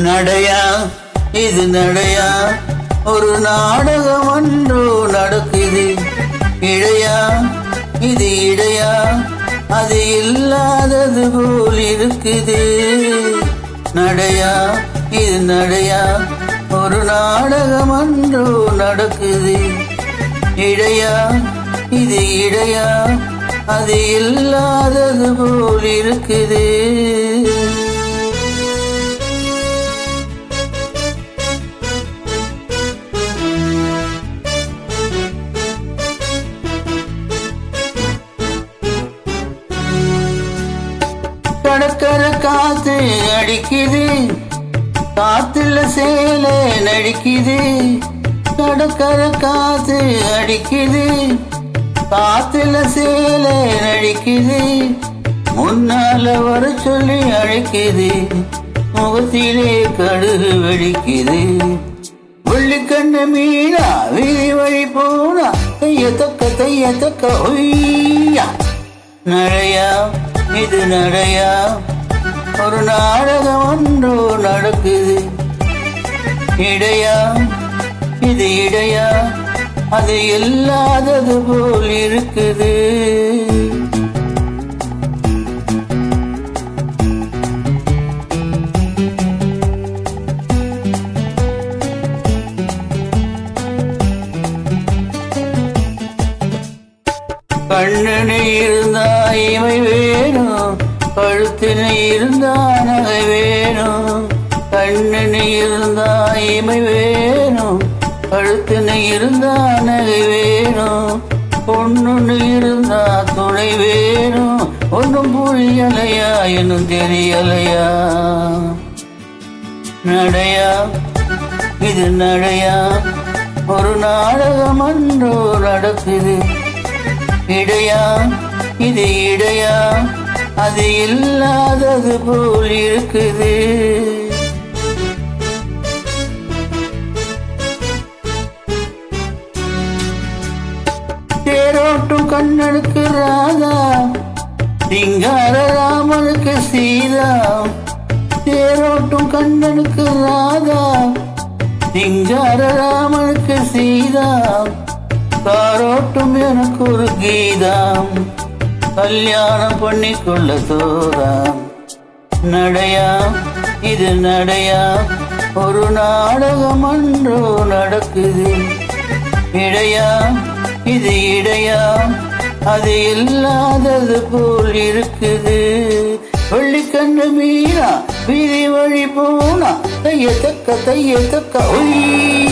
நடையா இது நடையா, ஒரு நாடகம் ஒன்று நடக்குது. இடையா இது இடையா, அது இல்லாதது போல் இருக்குது. நடையா இது நடையா, ஒரு நாடகம் ஒன்று நடக்குது. இடையா இது இடையா, அது இல்லாதது போல் இருக்குது. கடற்கரை காத்து அடிக்குது, காத்துல சேலை நடிக்குது. கடற்கரை காத்து அடிக்குது, காத்துல சேலை நடிக்குது. முன்னால வர சொல்லி அழைக்குது, முகத்திலே கடுகு வெடிக்குது. வெள்ளிக்கண்ண மீனா வீதி வழி போனா, தைய தக்க ஒய்யா. நடையா இது நடையா, ஒரு நாடகம் ஒன்று நடக்குது. இடையா இது இடையா, அது இல்லாதது போல் இருக்குது. கண்ணனை இருந்தா இமை வேணும், கழுத்தினை இருந்தா நகை வேணும். கண்ணனை இருந்தா இமை வேணும், கழுத்தினை இருந்தா நகை வேணும். பொண்ணுன்னு இருந்தா துணை வேணும், ஒன்றும் புரியலையா என்னும் தெரியலையா. நடையா இது நடையா, ஒரு நாடகம் ஒன்று நடக்குது. இடையா இது இடையா, அது இல்லாதது போல் இருக்குது. தேரோட்டும் கண்ணனுக்கு ராதா, சிங்கார ராமனுக்கு சீதா. தேரோட்டும் கண்ணனுக்கு ராதா, சிங்கார ராமனுக்கு சீதா. காரோட்டும் எனக்கு ஒரு கீதம், கல்யாணம் பண்ணிக்கொள்ள தோறாம். நடையா இது நடையா, ஒரு நாடகம் ஒன்று நடக்குது. இடையா இது இடையா, அது இல்லாதது போல் இருக்குது. வெள்ளிக்கண்ண மீனா வீதி வழி போனா, தைய தக்க ஒய்.